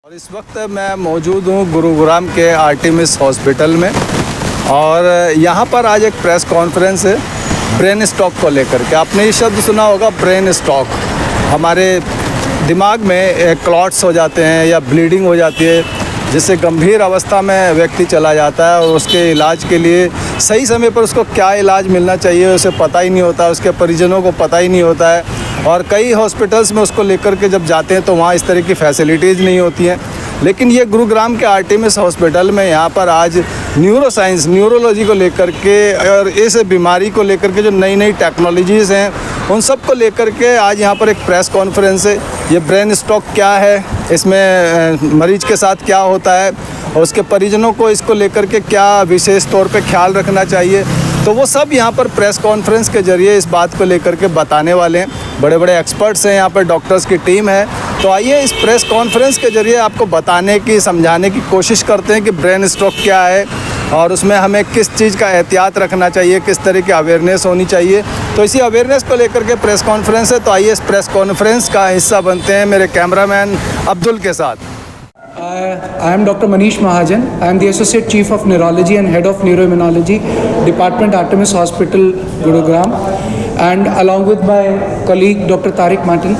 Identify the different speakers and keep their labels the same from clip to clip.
Speaker 1: और इस वक्त मैं मौजूद हूँ गुरुग्राम के आर्टेमिस हॉस्पिटल में और यहाँ पर आज एक प्रेस कॉन्फ्रेंस है ब्रेन स्टॉक को लेकर के। आपने ये शब्द सुना होगा, ब्रेन स्टॉक। हमारे दिमाग में क्लॉट्स हो जाते हैं या ब्लीडिंग हो जाती है, जिससे गंभीर अवस्था में व्यक्ति चला जाता है और उसके इलाज के लिए सही समय पर उसको क्या इलाज मिलना चाहिए उसे पता ही नहीं होता, उसके परिजनों को पता ही नहीं होता है। और कई हॉस्पिटल्स में उसको लेकर के जब जाते हैं तो वहाँ इस तरह की फैसिलिटीज़ नहीं होती हैं। लेकिन ये गुरुग्राम के आर्टेमिस हॉस्पिटल में यहाँ पर आज न्यूरोसाइंस, न्यूरोलॉजी को लेकर के और इस बीमारी को लेकर के जो नई नई टेक्नोलॉजीज़ हैं उन सब को लेकर के आज यहाँ पर एक प्रेस कॉन्फ्रेंस है। ये ब्रेन स्टॉक क्या है, इसमें मरीज के साथ क्या होता है और उसके परिजनों को इसको लेकर के क्या विशेष तौर पे ख्याल रखना चाहिए, तो वो सब यहाँ पर प्रेस कॉन्फ्रेंस के ज़रिए इस बात को लेकर के बताने वाले हैं। बड़े बड़े एक्सपर्ट्स हैं, यहाँ पर डॉक्टर्स की टीम है। तो आइए इस प्रेस कॉन्फ्रेंस के ज़रिए आपको बताने की, समझाने की कोशिश करते हैं कि ब्रेन स्ट्रोक क्या है और उसमें हमें किस चीज़ का एहतियात रखना चाहिए, किस तरह की अवेयरनेस होनी चाहिए। तो इसी अवेयरनेस को लेकर के प्रेस कॉन्फ्रेंस है। तो आइए इस प्रेस कॉन्फ्रेंस का हिस्सा बनते हैं मेरे कैमरामैन अब्दुल के साथ।
Speaker 2: I am Dr. Manish Mahajan. I am the Associate Chief of Neurology and Head of Neuroimmunology, Department Artemis Hospital, Gurugram, and along with my colleague Dr. Tariq Martin,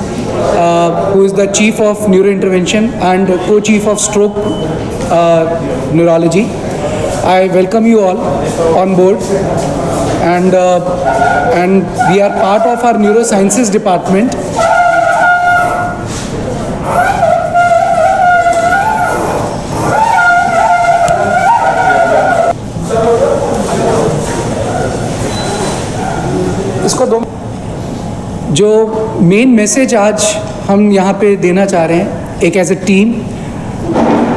Speaker 2: who is the Chief of Neurointervention and Co-Chief of Stroke Neurology. I welcome you all on board, and we are part of our Neurosciences Department. इसको दो जो main message आज हम यहाँ पे देना चाह रहे हैं एक एज ए टीम,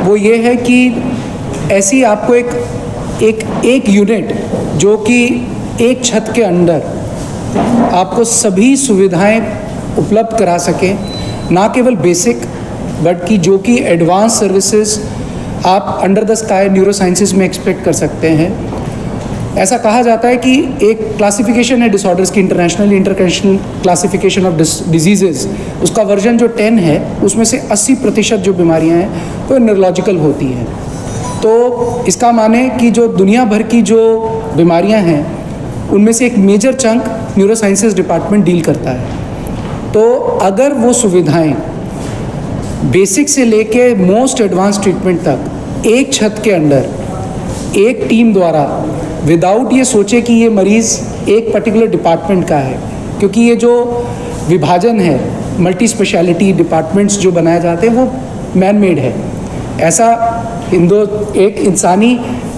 Speaker 2: वो ये है कि ऐसी आपको एक यूनिट जो कि एक छत के अंदर आपको सभी सुविधाएं उपलब्ध करा सके, ना केवल बेसिक बट कि जो कि एडवांस सर्विसेज आप अंडर द स्काई न्यूरोसाइंसेज में एक्सपेक्ट कर सकते हैं। ऐसा कहा जाता है कि एक क्लासिफिकेशन है डिसऑर्डर्स की, इंटरनेशनल क्लासिफिकेशन ऑफ डिजीज़ेज़, उसका वर्जन जो 10 है उसमें से 80% जो बीमारियां हैं वो न्यूरोलॉजिकल होती हैं। तो इसका माने कि जो दुनिया भर की जो बीमारियां हैं उनमें से एक major chunk neurosciences department deal करता है। तो अगर वो सुविधाएं बेसिक से लेके मोस्ट एडवांस ट्रीटमेंट तक एक छत के अंदर एक टीम द्वारा, विदाउट ये सोचे कि ये मरीज़ एक पर्टिकुलर डिपार्टमेंट का है, क्योंकि ये जो विभाजन है, मल्टी स्पेशलिटी डिपार्टमेंट्स जो बनाए जाते हैं वो मैन मेड है। ऐसा एक इंसानी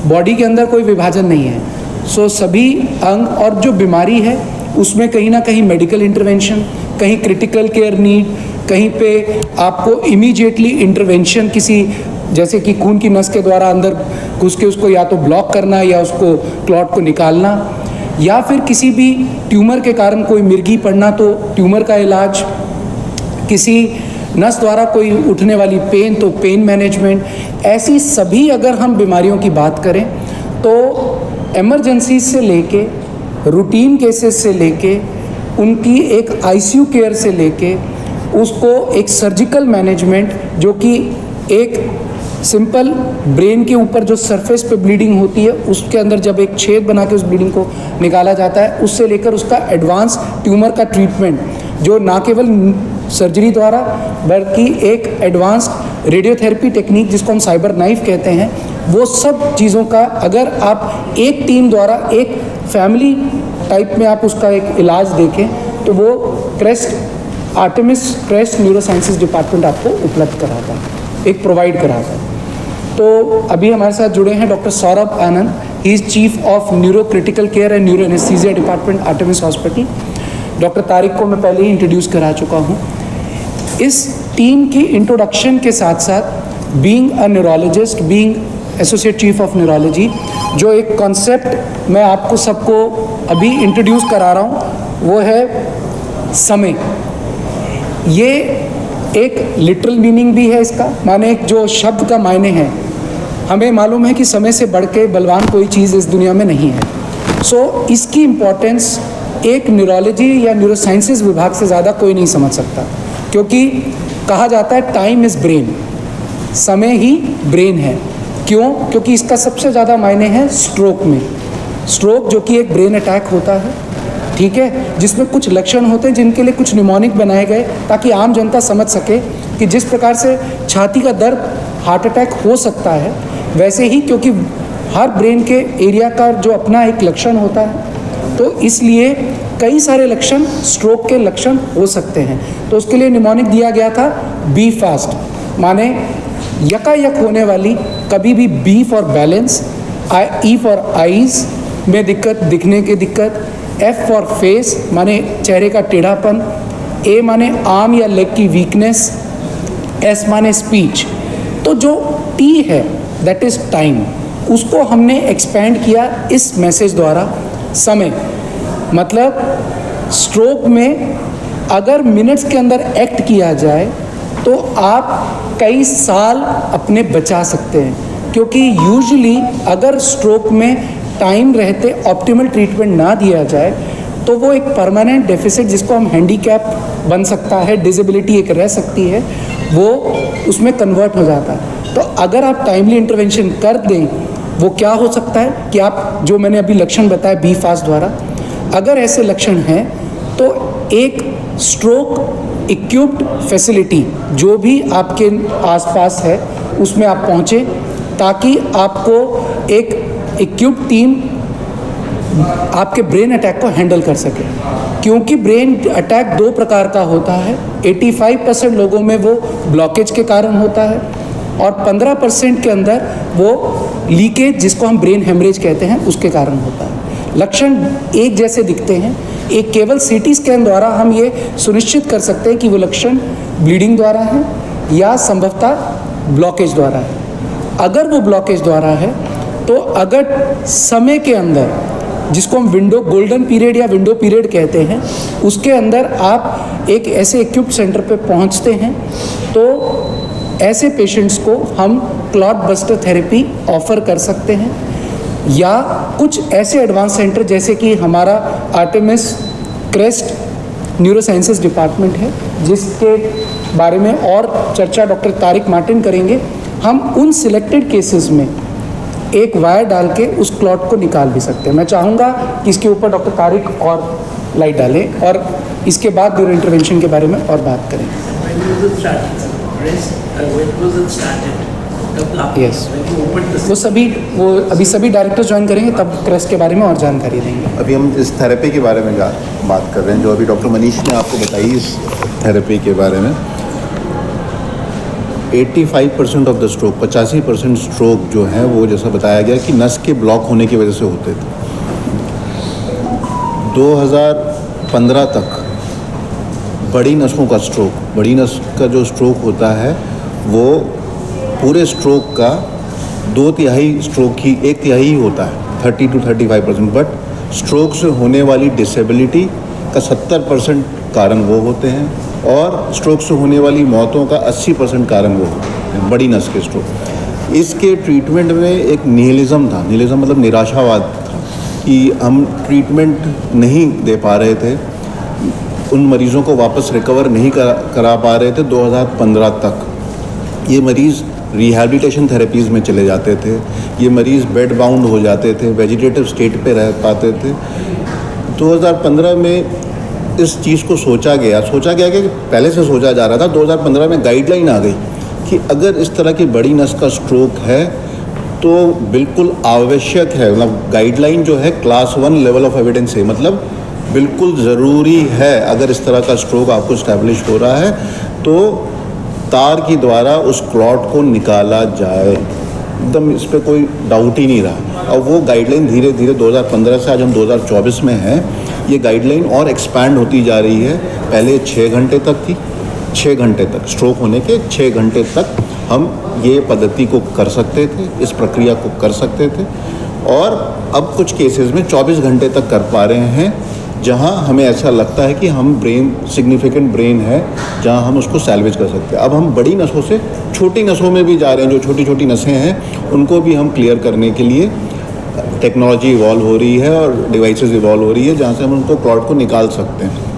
Speaker 2: बॉडी के अंदर कोई विभाजन नहीं है। सो सभी अंग और जो बीमारी है उसमें कहीं ना कहीं मेडिकल इंटरवेंशन, कहीं क्रिटिकल केयर नीड, कहीं पे आपको इमीडिएटली इंटरवेंशन किसी, जैसे कि खून की नस के द्वारा अंदर घुस के उसको या तो ब्लॉक करना या उसको क्लॉट को निकालना, या फिर किसी भी ट्यूमर के कारण कोई मिर्गी पड़ना तो ट्यूमर का इलाज, किसी नस द्वारा कोई उठने वाली पेन तो पेन मैनेजमेंट। ऐसी सभी अगर हम बीमारियों की बात करें तो इमरजेंसी से लेके रूटीन केसेस से लेके उनकी एक आईसीयू केयर से लेके उसको एक सर्जिकल मैनेजमेंट, जो कि एक सिंपल ब्रेन के ऊपर जो सरफेस पे ब्लीडिंग होती है उसके अंदर जब एक छेद बना के उस ब्लीडिंग को निकाला जाता है, उससे लेकर उसका एडवांस ट्यूमर का ट्रीटमेंट जो ना केवल सर्जरी द्वारा बल्कि एक एडवांस रेडियोथेरेपी टेक्निक जिसको हम साइबर नाइफ कहते हैं, वो सब चीज़ों का अगर आप एक टीम द्वारा एक फैमिली टाइप में आप उसका एक इलाज देखें तो वो आर्टेमिस क्रेस्ट न्यूरोसाइंसेज डिपार्टमेंट आपको उपलब्ध कराता है, एक प्रोवाइड कराता है। तो अभी हमारे साथ जुड़े हैं doctor Saurabh Anand, he is chief of neuro critical care and neuro anaesthesia department Artemis hospital. Doctor Tariq को मैं पहले ही इंट्रोड्यूस करा चुका हूँ। इस टीम की इंट्रोडक्शन के साथ साथ being a neurologist, being associate chief of neurology, जो एक कॉन्सेप्ट मैं आपको सबको अभी इंट्रोड्यूस करा रहा हूँ वो है समय। ये एक लिटरल मीनिंग भी है इसका, माने एक जो शब्द का मायने है, हमें मालूम है कि समय से बढ़ के बलवान कोई चीज़ इस दुनिया में नहीं है। सो इसकी इम्पोर्टेंस एक न्यूरोलॉजी या न्यूरोसाइंसेज विभाग से ज़्यादा कोई नहीं समझ सकता, क्योंकि कहा जाता है टाइम इज़ ब्रेन। समय ही ब्रेन है। क्यों? क्योंकि इसका सबसे ज़्यादा मायने है स्ट्रोक में। स्ट्रोक जो कि एक ब्रेन अटैक होता है, ठीक है, जिसमें कुछ लक्षण होते हैं जिनके लिए कुछ निमोनिक बनाए गए ताकि आम जनता समझ सके कि जिस प्रकार से छाती का दर्द हार्ट अटैक हो सकता है, वैसे ही क्योंकि हर ब्रेन के एरिया का जो अपना एक लक्षण होता है, तो इसलिए कई सारे लक्षण स्ट्रोक के लक्षण हो सकते हैं। तो उसके लिए निमोनिक दिया गया था बी फास्ट, माने यकायक होने वाली, कभी भी B for balance, E for eyes में दिक्कत, दिखने की दिक्कत, एफ फॉर फेस माने चेहरे का टेढ़ापन, ए माने आर्म या लेग की वीकनेस, एस माने स्पीच। तो जो टी है दैट इज़ टाइम, उसको हमने एक्सपेंड किया इस मैसेज द्वारा। समय मतलब स्ट्रोक में अगर मिनट्स के अंदर एक्ट किया जाए तो आप कई साल अपने बचा सकते हैं, क्योंकि यूजुअली अगर स्ट्रोक में टाइम रहते ऑप्टिमल ट्रीटमेंट ना दिया जाए तो वो एक परमानेंट डेफिसिट, जिसको हम हैंडीकैप बन सकता है, डिसेबिलिटी एक रह सकती है, वो उसमें कन्वर्ट हो जाता है। तो अगर आप टाइमली इंटरवेंशन कर दें, वो क्या हो सकता है कि आप जो मैंने अभी लक्षण बताया बी फास्ट द्वारा, अगर ऐसे लक्षण हैं तो एक स्ट्रोक इक्विप्ड फैसिलिटी जो भी आपके आसपास है उसमें आप पहुँचे, ताकि आपको एक इक्विप्ड टीम आपके ब्रेन अटैक को हैंडल कर सके। क्योंकि ब्रेन अटैक दो प्रकार का होता है, 85% लोगों में वो ब्लॉकेज के कारण होता है और 15% के अंदर वो लीकेज, जिसको हम ब्रेन हेमरेज कहते हैं, उसके कारण होता है। लक्षण एक जैसे दिखते हैं, एक केवल सीटी स्कैन द्वारा हम ये सुनिश्चित कर सकते हैं कि वो लक्षण ब्लीडिंग द्वारा है या संभवतः ब्लॉकेज द्वारा है। अगर वो ब्लॉकेज द्वारा है तो अगर समय के अंदर, जिसको हम विंडो गोल्डन पीरियड या विंडो पीरियड कहते हैं, उसके अंदर आप एक ऐसे इक्विप्ड सेंटर पे पहुंचते हैं तो ऐसे पेशेंट्स को हम क्लॉट बस्टर थेरेपी ऑफ़र कर सकते हैं, या कुछ ऐसे एडवांस सेंटर जैसे कि हमारा आर्टेमिस क्रेस्ट न्यूरोसाइंसेस डिपार्टमेंट है, जिसके बारे में और चर्चा डॉक्टर तारिक मार्टिन करेंगे। हम उन सिलेक्टेड केसेस में एक वायर डाल के उस क्लॉट को निकाल भी सकते हैं। मैं चाहूँगा कि इसके ऊपर डॉक्टर तारिक और लाइट डालें और इसके बाद न्यूरो इंटरवेंशन के बारे में और बात करें। यस, वो अभी सभी डायरेक्टर्स ज्वाइन करेंगे, तब क्रेस्ट के बारे में और जानकारी देंगे।
Speaker 3: अभी हम इस थेरेपी के बारे में बात कर रहे हैं, जो अभी डॉक्टर मनीष ने आपको बताई इस थेरेपी के बारे में। 85% ऑफ द स्ट्रोक, 85% स्ट्रोक जो है वो जैसा बताया गया कि नस के ब्लॉक होने की वजह से होते थे। 2015 तक बड़ी नसों का स्ट्रोक, बड़ी नस का जो स्ट्रोक होता है वो पूरे स्ट्रोक का 2/3 स्ट्रोक ही 1/3 होता है, 30 to 35%। बट स्ट्रोक से होने वाली डिसेबिलिटी का 70% कारण वो होते हैं और स्ट्रोक से होने वाली मौतों का 80% कारण वो होते हैं, बड़ी नस के स्ट्रोक। इसके ट्रीटमेंट में एक निहिलिज्म था, निहिलिज्म मतलब निराशावाद था कि हम ट्रीटमेंट नहीं दे पा रहे थे, उन मरीज़ों को वापस रिकवर नहीं करा पा रहे थे। 2015 तक ये मरीज़ रिहैबिलिटेशन थेरेपीज़ में चले जाते थे, ये मरीज़ बेड बाउंड हो जाते थे, वेजिटेटिव स्टेट पे रह पाते थे। 2015 में इस चीज़ को सोचा गया कि पहले से सोचा जा रहा था। 2015 में गाइडलाइन आ गई कि अगर इस तरह की बड़ी नस का स्ट्रोक है तो बिल्कुल आवश्यक है, मतलब गाइडलाइन जो है क्लास 1 लेवल ऑफ एविडेंस है, मतलब बिल्कुल ज़रूरी है अगर इस तरह का स्ट्रोक आपको इस्टेब्लिश हो रहा है तो तार की द्वारा उस क्लॉट को निकाला जाए। एकदम इस पर कोई डाउट ही नहीं रहा। और वो गाइडलाइन धीरे धीरे 2015 से आज हम 2024 में हैं, ये गाइडलाइन और एक्सपैंड होती जा रही है। पहले 6 घंटे तक थी, 6 घंटे तक स्ट्रोक होने के 6 घंटे तक हम ये पद्धति को कर सकते थे, इस प्रक्रिया को कर सकते थे, और अब कुछ केसेस में 24 घंटे तक कर पा रहे हैं, जहां हमें ऐसा लगता है कि हम ब्रेन सिग्निफिकेंट ब्रेन है जहां हम उसको सैल्वेज कर सकते हैं। अब हम बड़ी नसों से छोटी नसों में भी जा रहे हैं, जो छोटी छोटी नसें हैं उनको भी हम क्लियर करने के लिए टेक्नोलॉजी इवॉल्व हो रही है और डिवाइसेस इवॉल्व हो रही है जहां से हम उनको क्लॉट को निकाल सकते हैं।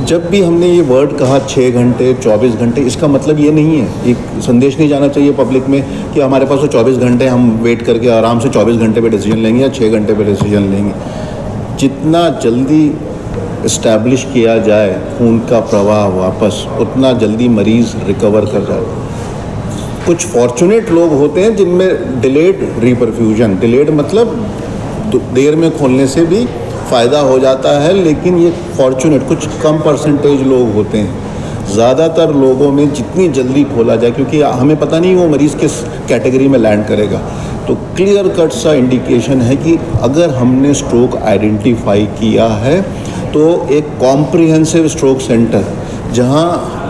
Speaker 3: जब भी हमने ये वर्ड कहा 6 घंटे 24 घंटे, इसका मतलब ये नहीं है, एक संदेश नहीं जाना चाहिए पब्लिक में कि हमारे पास तो 24 घंटे हम वेट करके आराम से 24 घंटे पे डिसीजन लेंगे या 6 घंटे पे डिसीजन लेंगे। जितना जल्दी इस्टेब्लिश किया जाए खून का प्रवाह वापस, उतना जल्दी मरीज़ रिकवर कर जाए। कुछ फॉर्चुनेट लोग होते हैं जिनमें डिलेड रीपरफ्यूजन, डिलेड मतलब देर में खोलने से भी फ़ायदा हो जाता है, लेकिन ये फॉर्चुनेट कुछ कम परसेंटेज लोग होते हैं। ज़्यादातर लोगों में जितनी जल्दी खोला जाए, क्योंकि हमें पता नहीं वो मरीज़ किस कैटेगरी में लैंड करेगा, तो क्लियर कट सा इंडिकेशन है कि अगर हमने स्ट्रोक आइडेंटिफाई किया है तो एक कॉम्प्रिहेंसिव स्ट्रोक सेंटर जहां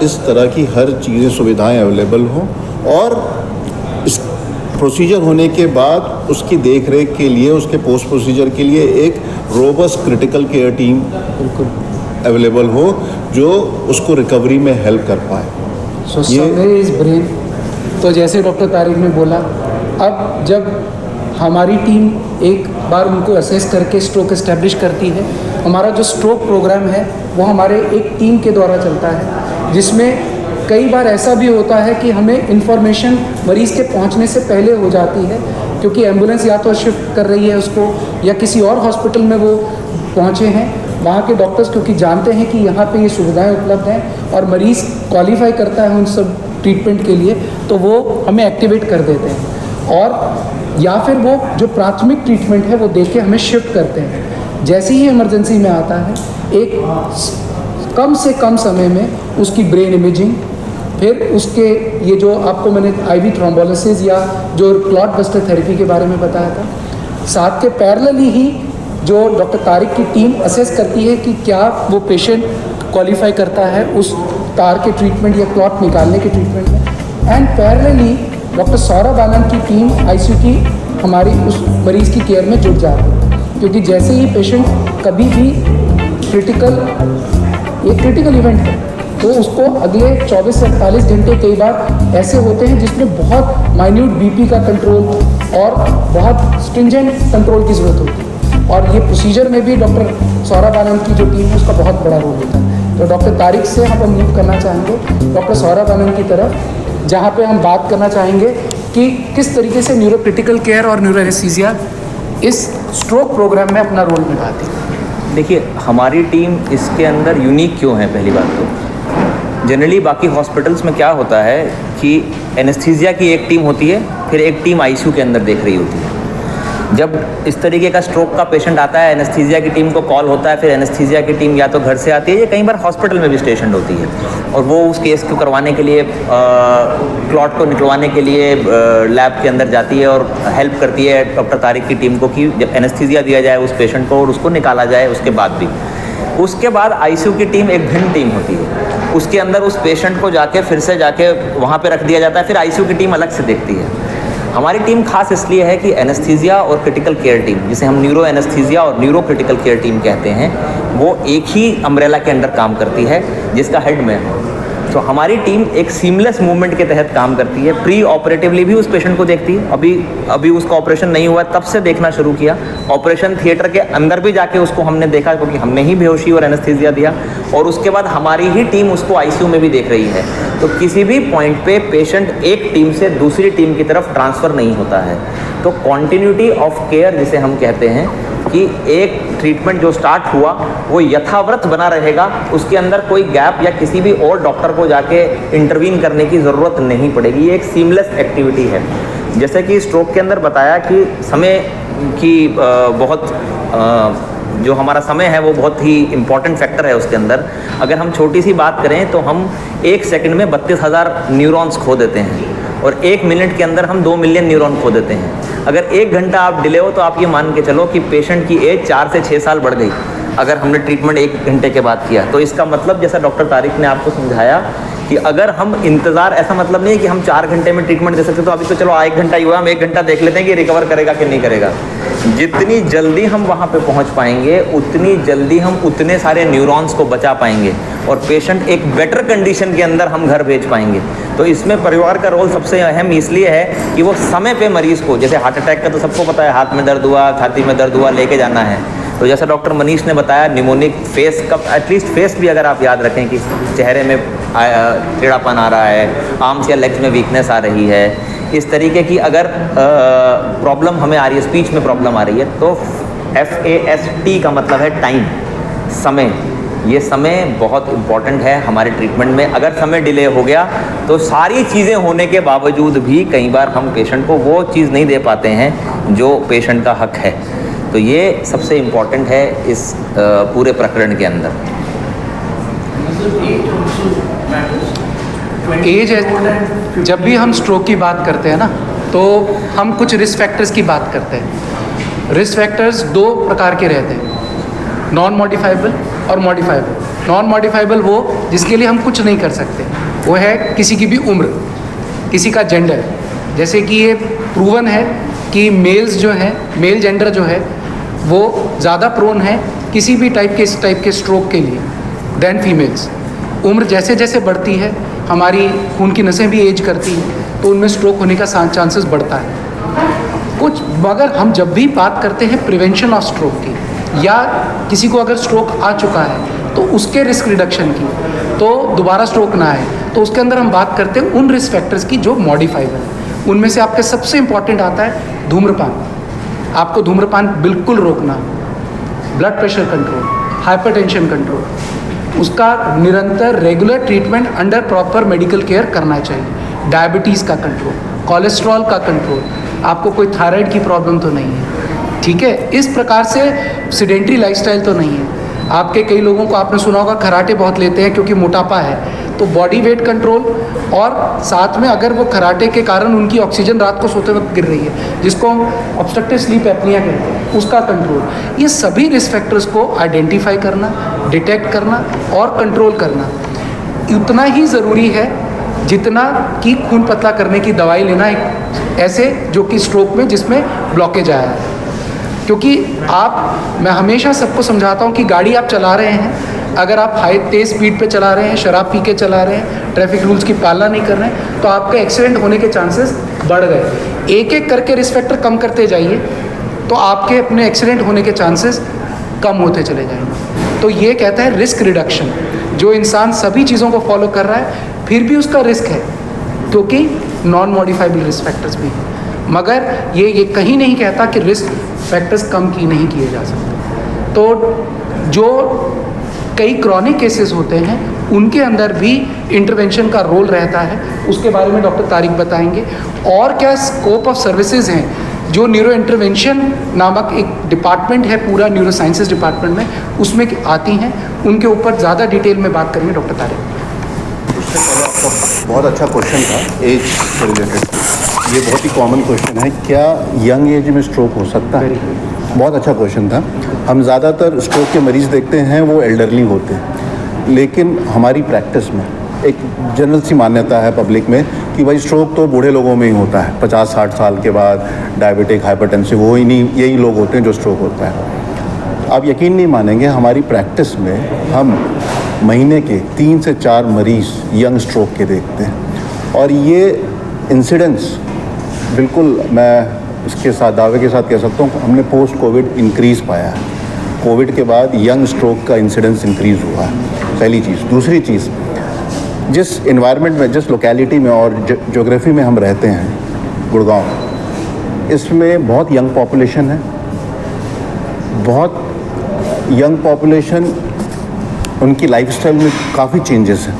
Speaker 3: इस तरह की हर चीज़ें सुविधाएं अवेलेबल हों और इस प्रोसीजर होने के बाद उसकी देखरेख के लिए, उसके पोस्ट प्रोसीजर के लिए एक robust critical care team available हो जो उसको रिकवरी में हेल्प कर पाए।
Speaker 2: So somewhere is brain. तो जैसे डॉक्टर तारिक ने बोला, अब जब हमारी टीम एक बार उनको असेस करके स्ट्रोक एस्टेब्लिश करती है, हमारा जो स्ट्रोक प्रोग्राम है वो हमारे एक टीम के द्वारा चलता है, जिसमें कई बार ऐसा भी होता है कि हमें इन्फॉर्मेशन मरीज़ के पहुंचने से पहले हो जाती है, क्योंकि एम्बुलेंस या तो शिफ्ट कर रही है उसको या किसी और हॉस्पिटल में वो पहुंचे हैं। वहाँ के डॉक्टर्स क्योंकि जानते हैं कि यहाँ पे ये सुविधाएं उपलब्ध हैं और मरीज़ क्वालिफाई करता है उन सब ट्रीटमेंट के लिए, तो वो हमें एक्टिवेट कर देते हैं और या फिर वो जो प्राथमिक ट्रीटमेंट है वो देख के हमें शिफ्ट करते हैं। जैसे ही इमरजेंसी में आता है, एक कम से कम समय में उसकी ब्रेन इमेजिंग, फिर उसके ये जो आपको मैंने आईवी थ्रोम्बोलिसिस या जो क्लॉट बस्टर थेरेपी के बारे में बताया था, साथ के पैरेलली ही जो डॉक्टर तारिक की टीम असेस करती है कि क्या वो पेशेंट क्वालिफाई करता है उस तार के ट्रीटमेंट या क्लॉट निकालने के ट्रीटमेंट में। एंड पैरेलली डॉक्टर सौरभ आनंद की टीम आईसीयू की हमारी उस मरीज़ की केयर में जुट जाती है, क्योंकि जैसे ही पेशेंट कभी भी क्रिटिकल इवेंट है तो उसको अगले 24 से 48 घंटे कई बार ऐसे होते हैं जिसमें बहुत माइन्यूट बीपी का कंट्रोल और बहुत स्ट्रिंजेंट कंट्रोल की ज़रूरत होती है, और ये प्रोसीजर में भी डॉक्टर सौरभ आनंद की जो टीम है उसका बहुत बड़ा रोल होता है। तो डॉक्टर तारिक से हम मूव करना चाहेंगे डॉक्टर सौरभ आनंद की तरफ, जहाँ पे हम बात करना चाहेंगे कि किस तरीके से न्यूरो क्रिटिकल केयर और न्यूरो एनेस्थीसिया इस स्ट्रोक प्रोग्राम में अपना रोल निभाती है।
Speaker 4: देखिए, हमारी टीम इसके अंदर यूनिक क्यों है? पहली बात तो जनरली बाकी हॉस्पिटल्स में क्या होता है कि एनेस्थीसिया की एक टीम होती है, फिर एक टीम आईसीयू के अंदर देख रही होती है। जब इस तरीके का स्ट्रोक का पेशेंट आता है, एनेस्थीसिया की टीम को कॉल होता है, फिर एनेस्थीसिया की टीम या तो घर से आती है या कई बार हॉस्पिटल में भी स्टेशन होती है, और वो उस केस को करवाने के लिए, क्लॉट को निकलवाने के लिए लैब के अंदर जाती है और हेल्प करती है डॉक्टर तारिक की टीम को कि जब एनेस्थीसिया दिया जाए उस पेशेंट को और उसको निकाला जाए। उसके बाद आईसीयू की टीम एक भिन्न टीम होती है, उसके अंदर उस पेशेंट को फिर से जाके वहाँ पे रख दिया जाता है, फिर आईसीयू की टीम अलग से देखती है। हमारी टीम खास इसलिए है कि एनेस्थीसिया और क्रिटिकल केयर टीम, जिसे हम न्यूरो एनेस्थीसिया और न्यूरो क्रिटिकल केयर टीम कहते हैं, वो एक ही अम्ब्रेला के अंडर काम करती है, जिसका हेड मैं हूँ। तो हमारी टीम एक सीमलेस मूवमेंट के तहत काम करती है। प्री ऑपरेटिवली भी उस पेशेंट को देखती है, अभी उसका ऑपरेशन नहीं हुआ तब से देखना शुरू किया। ऑपरेशन थिएटर के अंदर भी जाके उसको हमने देखा, क्योंकि हमने ही बेहोशी और एनेस्थीसिया दिया, और उसके बाद हमारी ही टीम उसको आईसीयू में भी देख रही है। तो किसी भी पॉइंट पे पेशेंट एक टीम से दूसरी टीम की तरफ ट्रांसफ़र नहीं होता है। तो कॉन्टिन्यूटी ऑफ केयर जिसे हम कहते हैं कि एक ट्रीटमेंट जो स्टार्ट हुआ वो यथावत बना रहेगा, उसके अंदर कोई गैप या किसी भी और डॉक्टर को जाके इंटरवीन करने की ज़रूरत नहीं पड़ेगी। ये एक सीमलेस एक्टिविटी है। जैसे कि स्ट्रोक के अंदर बताया कि समय की जो हमारा समय है वो बहुत ही इम्पॉर्टेंट फैक्टर है उसके अंदर। अगर हम छोटी सी बात करें तो हम 1 सेकंड में 32,000 न्यूरॉन्स खो देते हैं, और 1 मिनट के अंदर हम 2 मिलियन न्यूरॉन खो देते हैं। अगर 1 घंटा आप डिले हो तो आप ये मान के चलो कि पेशेंट की एज 4 से 6 साल बढ़ गई, अगर हमने ट्रीटमेंट 1 घंटे के बाद किया। तो इसका मतलब जैसा डॉक्टर तारिक ने आपको समझाया कि अगर हम इंतज़ार, ऐसा मतलब नहीं है कि हम 4 घंटे में ट्रीटमेंट दे सकते, तो अभी तो चलो 1 घंटा ही हुआ, हम 1 घंटा देख लेते हैं कि रिकवर करेगा कि नहीं करेगा। जितनी जल्दी हम वहाँ पे पहुँच पाएंगे, उतनी जल्दी हम उतने सारे न्यूरॉन्स को बचा पाएंगे और पेशेंट एक बेटर कंडीशन के अंदर हम घर भेज पाएंगे। तो इसमें परिवार का रोल सबसे अहम इसलिए है कि वो समय पे मरीज़ को, जैसे हार्ट अटैक का तो सबको पता है, हाथ में दर्द हुआ, छाती में दर्द हुआ, लेके जाना है। तो जैसा डॉक्टर मनीष ने बताया, निमोनिक फेस का एटलीस्ट फेस भी अगर आप याद रखें कि चेहरे में टेढ़ापन आ रहा है, आर्म्स या लेग्स में वीकनेस आ रही है, इस तरीके की अगर प्रॉब्लम हमें आ रही है, स्पीच में प्रॉब्लम आ रही है, तो FAST का मतलब है टाइम, समय। ये समय बहुत इम्पॉर्टेंट है हमारे ट्रीटमेंट में। अगर समय डिले हो गया तो सारी चीज़ें होने के बावजूद भी कई बार हम पेशेंट को वो चीज़ नहीं दे पाते हैं जो पेशेंट का हक है। तो ये सबसे इम्पॉर्टेंट है इस पूरे प्रकरण के अंदर।
Speaker 2: एज है, जब भी हम स्ट्रोक की बात करते हैं ना, तो हम कुछ रिस्क फैक्टर्स की बात करते हैं। रिस्क फैक्टर्स दो प्रकार के रहते हैं, नॉन मॉडिफाइबल और मॉडिफाइबल। नॉन मॉडिफाइबल वो जिसके लिए हम कुछ नहीं कर सकते, वो है किसी की भी उम्र, किसी का जेंडर। जैसे कि ये प्रूवन है कि मेल्स जो हैं, मेल जेंडर जो है वो ज़्यादा प्रोन है किसी भी इस टाइप के स्ट्रोक के लिए देन फीमेल्स। उम्र जैसे जैसे बढ़ती है, हमारी खून की नसें भी एज करती हैं, तो उनमें स्ट्रोक होने का चांसेस बढ़ता है कुछ। मगर हम जब भी बात करते हैं प्रिवेंशन ऑफ स्ट्रोक की, या किसी को अगर स्ट्रोक आ चुका है तो उसके रिस्क रिडक्शन की, तो दोबारा स्ट्रोक ना आए, तो उसके अंदर हम बात करते हैं उन रिस्क फैक्टर्स की जो मॉडिफाइबल है। उनमें से आपके सबसे इंपॉर्टेंट आता है धूम्रपान। आपको धूम्रपान बिल्कुल रोकना, blood pressure control, hypertension control, उसका निरंतर regular treatment under proper medical care करना चाहिए। डायबिटीज़ का कंट्रोल, कोलेस्ट्रॉल का कंट्रोल, आपको कोई थायराइड की प्रॉब्लम तो नहीं है, ठीक है। इस प्रकार से सीडेंट्री लाइफस्टाइल तो नहीं है। आपके कई लोगों को आपने सुना होगा खराटे बहुत लेते हैं क्योंकि मोटापा है, तो बॉडी वेट कंट्रोल, और साथ में अगर वो खराटे के कारण उनकी ऑक्सीजन रात को सोते वक्त गिर रही है, जिसको हम ऑब्स्ट्रक्टिव स्लीप एपनिया कहते हैं, उसका कंट्रोल। ये सभी रिस्क फैक्टर्स को आइडेंटिफाई करना, डिटेक्ट करना और कंट्रोल करना उतना ही ज़रूरी है जितना कि खून पतला करने की दवाई लेना एक ऐसे जो कि स्ट्रोक में जिसमें ब्लॉकेज आया है। क्योंकि मैं हमेशा सबको समझाता हूँ कि गाड़ी आप चला रहे हैं, अगर आप तेज़ स्पीड पे चला रहे हैं, शराब पी के चला रहे हैं, ट्रैफिक रूल्स की पालना नहीं कर रहे हैं, तो आपके एक्सीडेंट होने के चांसेस बढ़ गए। एक एक करके रिस्क फैक्टर कम करते जाइए तो आपके अपने एक्सीडेंट होने के चांसेस कम होते चले जाएंगे। तो ये कहता है रिस्क रिडक्शन। जो इंसान सभी चीज़ों को फॉलो कर रहा है फिर भी उसका रिस्क है, क्योंकि नॉन मॉडिफाइबल रिस्क फैक्टर्स भी हैं, मगर ये कहीं नहीं कहता कि रिस्क फैक्टर्स कम की नहीं किए जा सकते। तो जो कई क्रॉनिक केसेस होते हैं उनके अंदर भी इंटरवेंशन का रोल रहता है, उसके बारे में डॉक्टर तारिक बताएंगे। और क्या स्कोप ऑफ सर्विसेज हैं जो न्यूरो इंटरवेंशन नामक एक डिपार्टमेंट है पूरा न्यूरो साइंसेज डिपार्टमेंट में, उसमें आती हैं, उनके ऊपर ज़्यादा डिटेल में बात करेंगे डॉक्टर तारिक।
Speaker 3: उससे पहले आपका बहुत अच्छा क्वेश्चन था एज से रिलेटेड। ये बहुत ही कॉमन क्वेश्चन है, क्या यंग एज में स्ट्रोक हो सकता है? बहुत अच्छा क्वेश्चन था। हम ज़्यादातर स्ट्रोक के मरीज़ देखते हैं वो एल्डरली होते हैं, लेकिन हमारी प्रैक्टिस में एक जनरल सी मान्यता है पब्लिक में कि भाई स्ट्रोक तो बूढ़े लोगों में ही होता है, 50-60 साल के बाद डायबिटिक, हाइपरटेंसिव, वो ही नहीं, यही लोग होते हैं जो स्ट्रोक होता है। आप यकीन नहीं मानेंगे, हमारी प्रैक्टिस में हम महीने के 3 से 4 मरीज़ यंग स्ट्रोक के देखते हैं, और ये इंसिडेंस बिल्कुल मैं इसके साथ दावे के साथ कह सकता हूँ हमने पोस्ट कोविड इंक्रीज़ पाया है। कोविड के बाद यंग स्ट्रोक का इंसिडेंस इंक्रीज़ हुआ है, पहली चीज़। दूसरी चीज़, जिस इन्वायरमेंट में, जिस लोकेलिटी में और ज्योग्राफी में हम रहते हैं, गुड़गांव, इसमें बहुत यंग पॉपुलेशन है, बहुत यंग पॉपुलेशन, उनकी लाइफस्टाइल में काफ़ी चेंजेस हैं,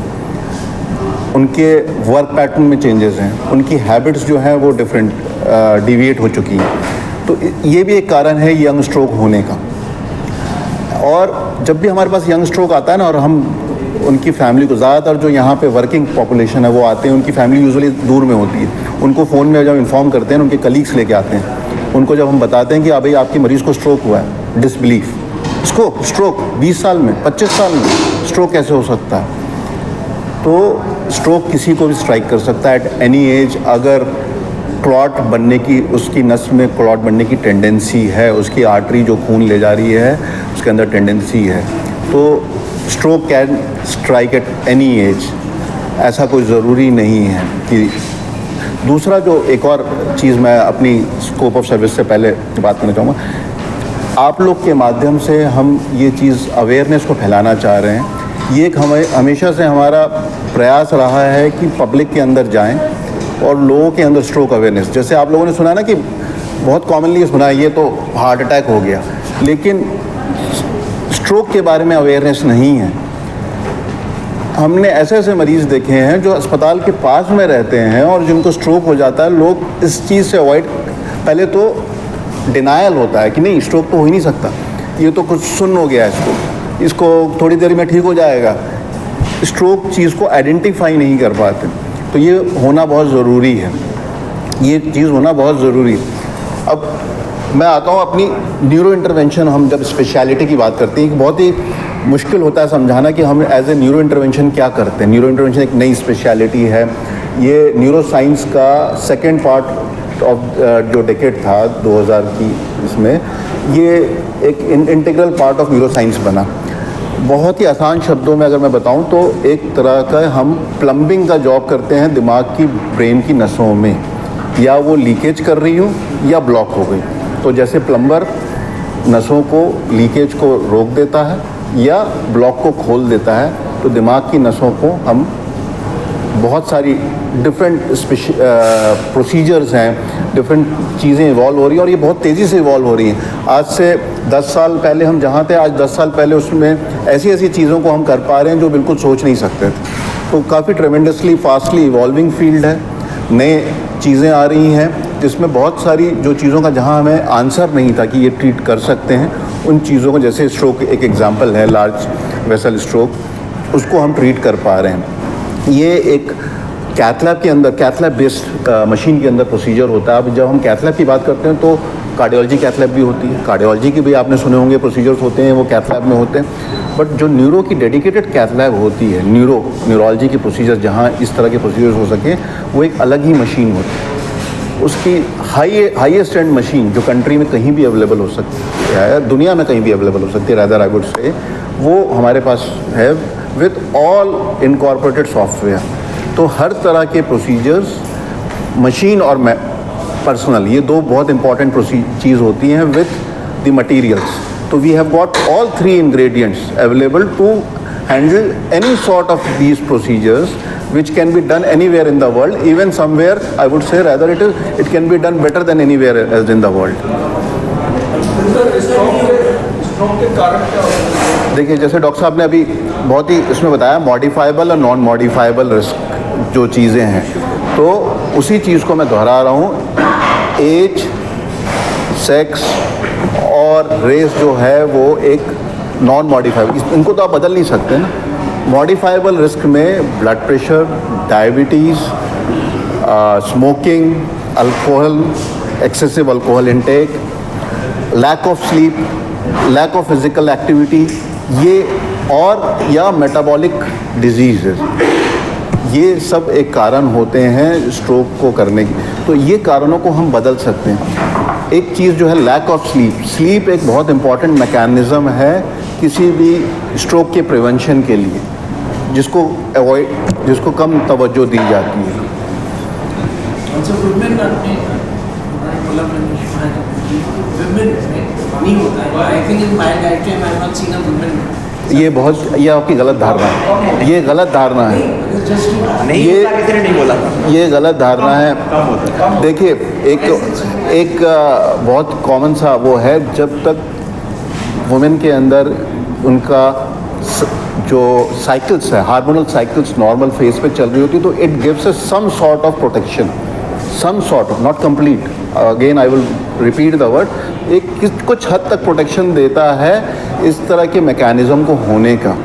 Speaker 3: उनके वर्क पैटर्न में चेंजेस हैं, उनकी हैबिट्स जो हैं वो डिफरेंट डिविएट हो चुकी हैं। तो ये भी एक कारण है यंग स्ट्रोक होने का। और जब भी हमारे पास यंग स्ट्रोक आता है ना, और हम उनकी फैमिली को, ज़्यादातर जो यहाँ पे वर्किंग पॉपुलेशन है वो आते हैं, उनकी फैमिली यूजुअली दूर में होती है, उनको फ़ोन में जब इन्फॉर्म करते हैं, उनके कलीग्स लेके आते हैं, उनको जब हम बताते हैं कि भाई आपके मरीज़ को स्ट्रोक हुआ है, डिसबिलीफ, इसको स्ट्रोक 20 साल में, 25 साल में स्ट्रोक कैसे हो सकता है? तो स्ट्रोक किसी को भी स्ट्राइक कर सकता है एट एनी एज। अगर क्लॉट बनने की, उसकी नस में क्लॉट बनने की टेंडेंसी है, उसकी आर्टरी जो खून ले जा रही है उसके अंदर टेंडेंसी है, तो stroke can strike at any as, ऐसा कोई ज़रूरी नहीं है कि। दूसरा जो एक और चीज़ मैं अपनी स्कोप ऑफ सर्विस से पहले बात करना चाहूँगा, आप लोग के माध्यम से हम ये चीज़ अवेयरनेस को फैलाना चाह रहे हैं। ये एक हमेशा से हमारा प्रयास रहा है कि पब्लिक के अंदर जाएं और लोगों के अंदर स्ट्रोक अवेयरनेस, जैसे आप लोगों ने सुना ना कि बहुत कॉमनली सुना है ये तो हार्ट अटैक हो गया, लेकिन स्ट्रोक के बारे में अवेयरनेस नहीं है। हमने ऐसे ऐसे मरीज़ देखे हैं जो अस्पताल के पास में रहते हैं और जिनको स्ट्रोक हो जाता है, लोग इस चीज़ से अवॉइड, पहले तो डिनायल होता है कि नहीं स्ट्रोक तो हो ही नहीं सकता, ये तो कुछ सुन्न हो गया है, इसको थोड़ी देर में ठीक हो जाएगा। स्ट्रोक चीज़ को आइडेंटिफाई नहीं कर पाते, तो ये होना बहुत ज़रूरी है, ये चीज़ होना बहुत ज़रूरी है। अब मैं आता हूँ अपनी न्यूरो इंटरवेंशन। हम जब स्पेशलिटी की बात करते हैं, बहुत ही मुश्किल होता है समझाना कि हम एज ए न्यूरो इंटरवेंशन क्या करते हैं। न्यूरो इंटरवेंशन एक नई स्पेशलिटी है, ये न्यूरो साइंस का सेकेंड पार्ट ऑफ जो डेकेड था 2000 की, इसमें ये एक integral part of neuro science बना। बहुत ही आसान शब्दों में अगर मैं बताऊं तो एक तरह का हम प्लम्बिंग का जॉब करते हैं दिमाग की, ब्रेन की नसों में, या वो लीकेज कर रही हूँ या ब्लॉक हो गई। तो जैसे प्लम्बर नसों को, लीकेज को रोक देता है या ब्लॉक को खोल देता है, तो दिमाग की नसों को हम बहुत सारी डिफरेंट प्रोसीजर्स हैं, डिफरेंट चीज़ें इवॉल्व हो रही हैं और ये बहुत तेज़ी से इवॉल्व हो रही हैं। आज से 10 साल पहले हम जहाँ थे, आज 10 साल पहले उसमें ऐसी ऐसी चीज़ों को हम कर पा रहे हैं जो बिल्कुल सोच नहीं सकते थे। तो काफ़ी ट्रेमेंडसली फास्टली इवॉल्विंग फील्ड है, नए चीज़ें आ रही हैं जिसमें बहुत सारी जो चीज़ों का जहाँ हमें आंसर नहीं था कि ये ट्रीट कर सकते हैं, उन चीज़ों को, जैसे स्ट्रोक एक एग्जांपल है, लार्ज वेसल स्ट्रोक, उसको हम ट्रीट कर पा रहे हैं। ये एक कैथलैब के अंदर, कैथलैब बेस्ड मशीन के अंदर प्रोसीजर होता है। अब जब हम कैथलैब की बात करते हैं तो कार्डियोलॉजी कैथलैब भी होती है, कार्डियोलॉजी की भी आपने सुने होंगे प्रोसीजर्स होते हैं, वो कैथलैब में होते हैं। बट जो न्यूरो की डेडिकेटेड कैथलैब होती है, न्यूरोलॉजी की प्रोसीजर, जहाँ इस तरह के प्रोसीजर्स हो सकें, वो एक अलग ही मशीन होती है। उसकी हाईएस्ट एंड मशीन जो कंट्री में कहीं भी अवेलेबल हो सकती है, दुनिया में कहीं भी अवेलेबल हो सकती है, रादर आई वुड से, वो हमारे पास है विद ऑल इनकॉर्पोरेटेड सॉफ्टवेयर। तो हर तरह के प्रोसीजर्स, मशीन और पर्सनल, ये दो बहुत इंपॉर्टेंट चीज़ होती हैं विद द मटीरियल्स। तो we have got all 3 ingredients available to handle any sort of these procedures which can be done anywhere in the world, even somewhere I would say rather it can be done better than anywhere else in the world. देखिए, जैसे doctor साहब ने अभी बहुत ही इसमें बताया, modifiable और non modifiable risk जो चीज़ें हैं, तो उसी चीज़ को मैं दोहरा रहा हूँ। एज, सेक्स और रेस जो है वो एक नॉन मॉडिफाइबल, इनको तो आप बदल नहीं सकते ना। मॉडिफाइबल रिस्क में blood pressure, diabetes, smoking, alcohol, excessive alcohol intake, lack of sleep, lack of physical activity, ये और या मेटाबॉलिक डिजीज़, ये सब एक कारण होते हैं स्ट्रोक को करने की। तो ये कारणों को हम बदल सकते हैं। एक चीज़ जो है लैक ऑफ स्लीप, स्लीप एक बहुत इंपॉर्टेंट मैकेनिज़्म है किसी भी स्ट्रोक के प्रिवेंशन के लिए, जिसको अवॉइड, जिसको कम तवज्जो दी जाती है। ये बहुत, ये आपकी गलत धारणा है, ये गलत धारणा है, ये गलत धारणा है। देखिए, एक बहुत कॉमन सा वो है, जब तक वुमेन के अंदर उनका जो साइकिल्स है, हार्मोनल साइकिल्स नॉर्मल फेज पे चल रही होती, तो it gives a some sort of protection, some sort of, not complete, again I will repeat the word, एक कुछ हद तक प्रोटेक्शन देता है इस तरह के मैकेनिज्म को होने का।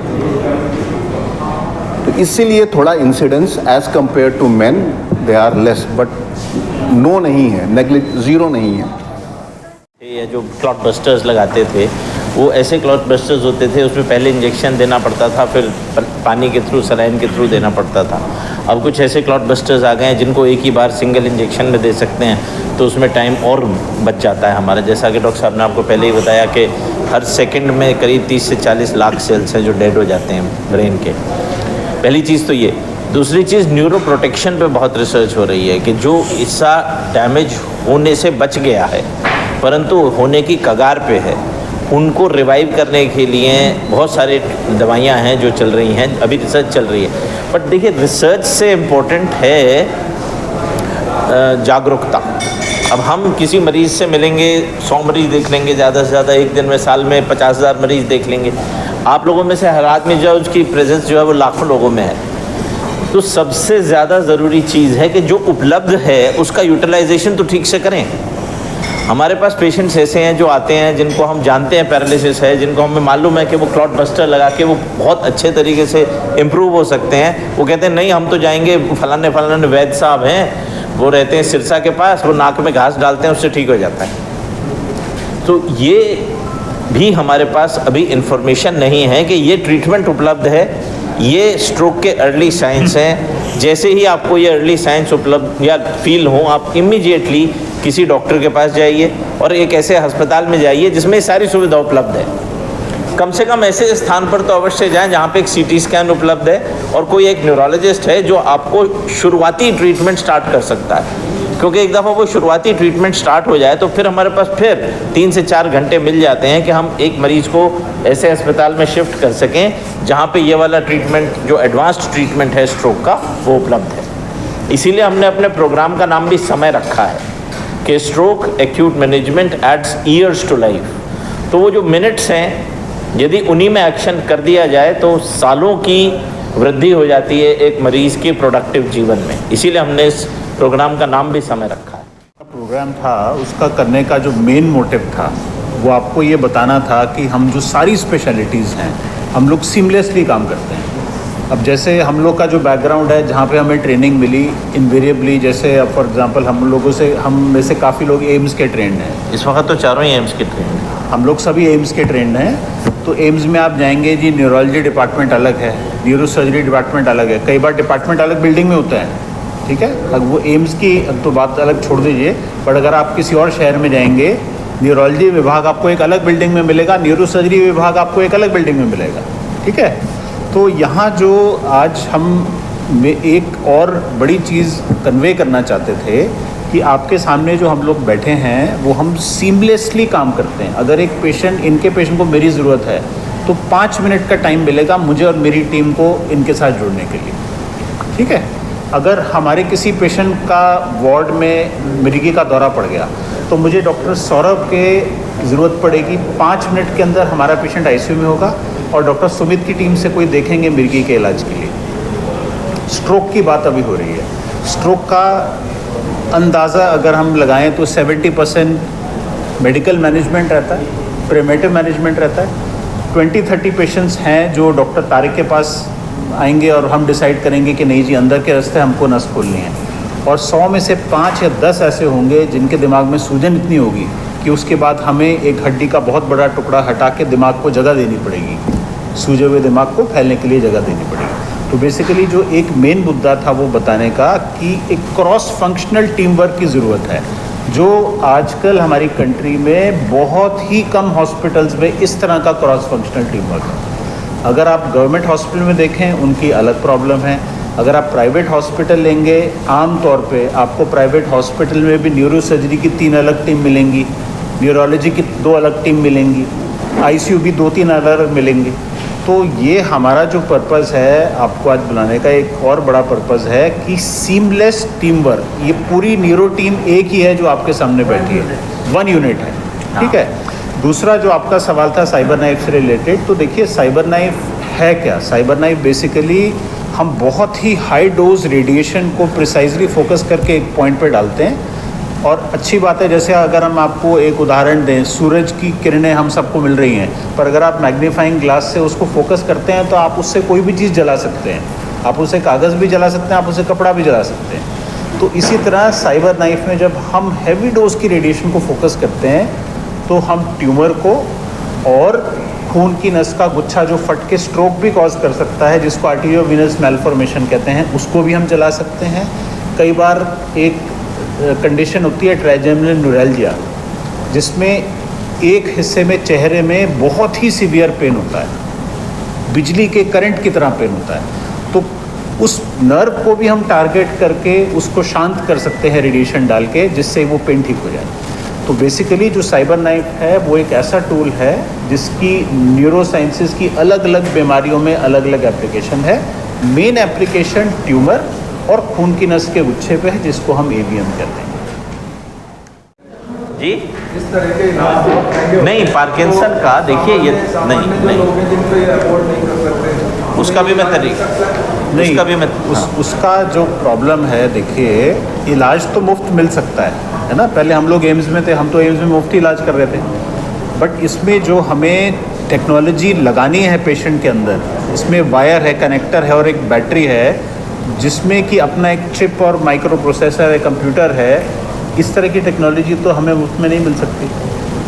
Speaker 3: तो इसीलिए थोड़ा incidence as compare to men they are less, but no नहीं है, ज़ीरो नहीं है।
Speaker 5: ये जो क्लॉट बस्टर्स लगाते थे, वो ऐसे क्लॉट बस्टर्स होते थे, उसमें पहले इंजेक्शन देना पड़ता था, फिर पानी के थ्रू, सलाइन के थ्रू देना पड़ता था। अब कुछ ऐसे क्लॉट बस्टर्स आ गए हैं जिनको एक ही बार सिंगल इंजेक्शन में दे सकते हैं, तो उसमें टाइम और बच जाता है हमारा। जैसा कि डॉक्टर साहब ने आपको पहले ही बताया कि हर सेकंड में करीब 30 से 40 लाख सेल्स हैं जो डेड हो जाते हैं ब्रेन के। पहली चीज़ तो ये। दूसरी चीज़, न्यूरो प्रोटेक्शन पे बहुत रिसर्च हो रही है कि जो हिस्सा डैमेज होने से बच गया है परंतु होने की कगार पे है, उनको रिवाइव करने के लिए बहुत सारे दवाइयाँ हैं जो चल रही हैं, अभी रिसर्च चल रही है। बट देखिए, रिसर्च से इम्पोर्टेंट है जागरूकता। अब हम किसी मरीज़ से मिलेंगे, 100 मरीज़ देख लेंगे ज़्यादा से ज़्यादा, एक दिन में साल में 50,000 मरीज़ देख लेंगे। आप लोगों में से हर आदमी जो है उसकी प्रेजेंस जो है वो लाखों लोगों में है। तो सबसे ज़्यादा ज़रूरी चीज़ है कि जो उपलब्ध है उसका यूटिलाइजेशन तो ठीक से करें। हमारे पास पेशेंट्स ऐसे हैं जो आते हैं जिनको हम जानते हैं पैरालिसिस है, जिनको हमें मालूम है कि वो क्लॉट बस्टर लगा के वो बहुत अच्छे तरीके से इम्प्रूव हो सकते हैं। वो कहते हैं नहीं, हम तो जाएंगे, फलाने फलाने वैद्य साहब हैं, वो रहते हैं सिरसा के पास, वो नाक में घास डालते हैं, उससे ठीक हो जाता है। तो ये भी हमारे पास अभी इंफॉर्मेशन नहीं है कि ये ट्रीटमेंट उपलब्ध है, ये स्ट्रोक के अर्ली साइंस हैं। जैसे ही आपको ये अर्ली साइंस उपलब्ध या फील हो, आप इमीडिएटली किसी डॉक्टर के पास जाइए और एक ऐसे अस्पताल में जाइए जिसमें सारी सुविधा उपलब्ध है। कम से कम ऐसे स्थान पर तो अवश्य जाएं जहाँ पे एक सीटी स्कैन उपलब्ध है और कोई एक न्यूरोलॉजिस्ट है जो आपको शुरुआती ट्रीटमेंट स्टार्ट कर सकता है। क्योंकि एक दफ़ा वो शुरुआती ट्रीटमेंट स्टार्ट हो जाए तो फिर हमारे पास फिर 3 से 4 घंटे मिल जाते हैं कि हम एक मरीज़ को ऐसे अस्पताल में शिफ्ट कर सकें जहाँ पे ये वाला ट्रीटमेंट, जो एडवांस्ड ट्रीटमेंट है स्ट्रोक का, वो उपलब्ध है। इसीलिए हमने अपने प्रोग्राम का नाम भी समय रखा है कि stroke acute management adds years to life. तो वो जो मिनट्स हैं, यदि उन्हीं में एक्शन कर दिया जाए तो सालों की वृद्धि हो जाती है एक मरीज़ के प्रोडक्टिव जीवन में। इसीलिए हमने इस प्रोग्राम का नाम भी समय रखा है।
Speaker 3: प्रोग्राम था, उसका करने का जो मेन मोटिव था वो आपको ये बताना था कि हम जो सारी स्पेशलिटीज़ हैं हम लोग सीमलेसली काम करते हैं। अब जैसे हम लोग का जो बैकग्राउंड है, जहाँ पे हमें ट्रेनिंग मिली इन्वेरिएबली, जैसे फॉर एग्जांपल हम में से काफ़ी लोग एम्स के ट्रेंड हैं।
Speaker 5: इस वक्त तो चारों ही एम्स के ट्रेंड हैं।
Speaker 3: हम लोग सभी एम्स के ट्रेंड हैं। तो एम्स में आप जाएंगे जी, न्यूरोलॉजी डिपार्टमेंट अलग है, न्यूरो सर्जरी डिपार्टमेंट अलग है, कई बार डिपार्टमेंट अलग बिल्डिंग में होता है, ठीक है। अब वो एम्स की तो बात अलग छोड़ दीजिए, बट अगर आप किसी और शहर में जाएंगे, न्यूरोलॉजी विभाग आपको एक अलग बिल्डिंग में मिलेगा, न्यूरो सर्जरी विभाग आपको एक अलग बिल्डिंग में मिलेगा, ठीक है। तो यहाँ जो आज हम एक और बड़ी चीज़ कन्वे करना चाहते थे कि आपके सामने जो हम लोग बैठे हैं वो हम सीमलेसली काम करते हैं। अगर एक इनके पेशेंट को मेरी ज़रूरत है तो 5 मिनट का टाइम मिलेगा मुझे और मेरी टीम को इनके साथ जुड़ने के लिए, ठीक है। अगर हमारे किसी पेशेंट का वार्ड में मिर्गी का दौरा पड़ गया तो मुझे डॉक्टर सौरभ के ज़रूरत पड़ेगी, 5 मिनट के अंदर हमारा पेशेंट आईसीयू में होगा और डॉक्टर सुमित की टीम से कोई देखेंगे मिर्गी के इलाज के लिए। स्ट्रोक की बात अभी हो रही है। स्ट्रोक का अंदाज़ा अगर हम लगाएं तो 70% मेडिकल मैनेजमेंट रहता है, प्रिवेंटिव मैनेजमेंट रहता है। 20-30 पेशेंट्स हैं जो डॉक्टर तारिक के पास आएंगे और हम डिसाइड करेंगे कि नहीं जी, अंदर के रास्ते हमको नस खोलनी है। और 100 में से 5 या 10 ऐसे होंगे जिनके दिमाग में सूजन इतनी होगी कि उसके बाद हमें एक हड्डी का बहुत बड़ा टुकड़ा हटा के दिमाग को जगह देनी पड़ेगी, सूजे हुए दिमाग को फैलने के लिए जगह देनी पड़ेगी। तो बेसिकली जो एक मेन मुद्दा था वो बताने का कि एक क्रॉस फंक्शनल टीम वर्क की ज़रूरत है, जो आजकल हमारी कंट्री में बहुत ही कम हॉस्पिटल्स में इस तरह का क्रॉस फंक्शनल टीम वर्क है। अगर आप गवर्नमेंट हॉस्पिटल में देखें उनकी अलग प्रॉब्लम है। अगर आप प्राइवेट हॉस्पिटल लेंगे, आम तौर पे आपको प्राइवेट हॉस्पिटल में भी न्यूरो सर्जरी की 3 अलग टीम मिलेंगी, न्यूरोलॉजी की 2 अलग टीम मिलेंगी, आईसीयू भी 2-3 अलग मिलेंगी। तो ये हमारा जो पर्पज़ है आपको आज बुलाने का, एक और बड़ा पर्पज़ है कि सीमलेस टीम वर्क। ये पूरी न्यूरो टीम एक ही है जो आपके सामने बैठी है, 1 यूनिट है, ठीक है। दूसरा जो आपका सवाल था साइबर नाइफ से रिलेटेड, तो देखिए साइबर नाइफ है क्या। साइबर नाइफ बेसिकली हम बहुत ही हाई डोज रेडिएशन को प्रिसाइजली फोकस करके एक पॉइंट पे डालते हैं। और अच्छी बात है, जैसे अगर हम आपको एक उदाहरण दें, सूरज की किरणें हम सबको मिल रही हैं, पर अगर आप मैग्नीफाइंग ग्लास से उसको फोकस करते हैं तो आप उससे कोई भी चीज़ जला सकते हैं। आप उससे कागज़ भी जला सकते हैं, आप उससे कपड़ा भी जला सकते हैं। तो इसी तरह साइबर नाइफ में जब हम हैवी डोज की रेडिएशन को फोकस करते हैं तो हम ट्यूमर को और खून की नस का गुच्छा जो फट के स्ट्रोक भी कॉज कर सकता है, जिसको आर्टेरियोवेनस मैलफॉर्मेशन कहते हैं, उसको भी हम जला सकते हैं। कई बार एक कंडीशन होती है ट्राइजेमिनल न्यूरैल्जिया, जिसमें एक हिस्से में चेहरे में बहुत ही सीवियर पेन होता है, बिजली के करंट की तरह पेन होता है। तो उस नर्व को भी हम टारगेट करके उसको शांत कर सकते हैं रेडिएशन डाल के, जिससे वो पेन ठीक हो जाए।
Speaker 6: तो बेसिकली जो साइबर नाइफ है वो एक ऐसा टूल है जिसकी न्यूरोसाइंसेस की अलग अलग बीमारियों में अलग अलग एप्लीकेशन है। मेन एप्लीकेशन ट्यूमर और खून की नस के गुच्छे पे है जिसको हम AVM कहते हैं।
Speaker 5: जी
Speaker 1: इस तरह के इलाज बहुत महंगे होते
Speaker 5: नहीं,
Speaker 1: हैं।
Speaker 5: पार्किंसन का देखिए ये
Speaker 1: सामान्य जो
Speaker 5: नहीं
Speaker 1: लोग हैं जिनको ये अफोर्ड नहीं कर सकते,
Speaker 5: उसका भी मैं तरीका
Speaker 6: नहीं,
Speaker 5: उसका भी मैं
Speaker 6: उसका जो प्रॉब्लम है, देखिए इलाज तो मुफ्त मिल सकता है ना। पहले हम लोग एम्स में थे, हम तो एम्स में मुफ्त इलाज कर रहे थे, बट इसमें जो हमें टेक्नोलॉजी लगानी है पेशेंट के अंदर, इसमें वायर है, कनेक्टर है और एक बैटरी है जिसमें कि अपना एक चिप और माइक्रो प्रोसेसर है, कंप्यूटर है। इस तरह की टेक्नोलॉजी तो हमें मुफ्त में नहीं मिल सकती।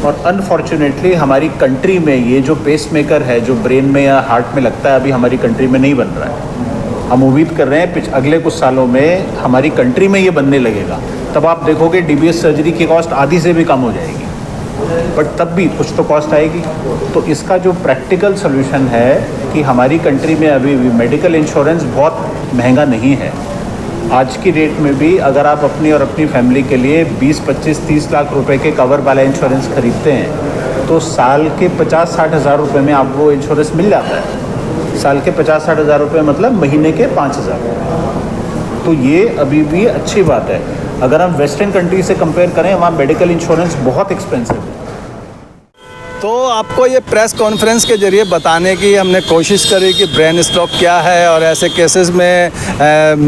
Speaker 6: और अनफॉर्चुनेटली हमारी कंट्री में ये जो पेसमेकर है जो ब्रेन में या हार्ट में लगता है, अभी हमारी कंट्री में नहीं बन रहा है। हम उम्मीद कर रहे हैं अगले कुछ सालों में हमारी कंट्री में ये बनने लगेगा, तब आप देखोगे DBS सर्जरी की कॉस्ट आधी से भी कम हो जाएगी, बट तब भी कुछ तो कॉस्ट आएगी। तो इसका जो प्रैक्टिकल सोल्यूशन है कि हमारी कंट्री में अभी भी मेडिकल इंश्योरेंस बहुत महंगा नहीं है। आज की डेट में भी अगर आप अपनी और अपनी फैमिली के लिए 20, 25, 30 लाख रुपए के कवर वाला इंश्योरेंस खरीदते हैं तो साल के 50-60 हज़ार रुपये में आपको वो इंश्योरेंस मिल जाता है। साल के 50-60 हज़ार रुपये मतलब महीने के 5,000। तो ये अभी भी अच्छी बात है। अगर हम वेस्टर्न कंट्री से कंपेयर करें, वहाँ मेडिकल इंश्योरेंस बहुत एक्सपेंसिव है।
Speaker 1: तो आपको ये प्रेस कॉन्फ्रेंस के जरिए बताने की हमने कोशिश करी कि ब्रेन स्ट्रोक क्या है और ऐसे केसेस में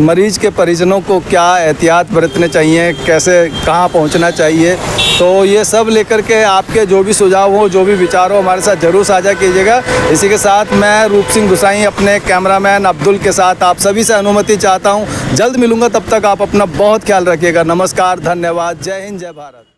Speaker 1: मरीज के परिजनों को क्या एहतियात बरतने चाहिए, कैसे कहाँ पहुँचना चाहिए। तो ये सब लेकर के आपके जो भी सुझाव हो, जो भी विचार हो, हमारे साथ ज़रूर साझा कीजिएगा। इसी के साथ मैं रूप सिंह गुसाई अपने कैमरामैन अब्दुल के साथ आप सभी से अनुमति चाहता हूँ। जल्द मिलूँगा, तब तक आप अपना बहुत ख्याल रखिएगा। नमस्कार, धन्यवाद, जय हिंद, जय भारत।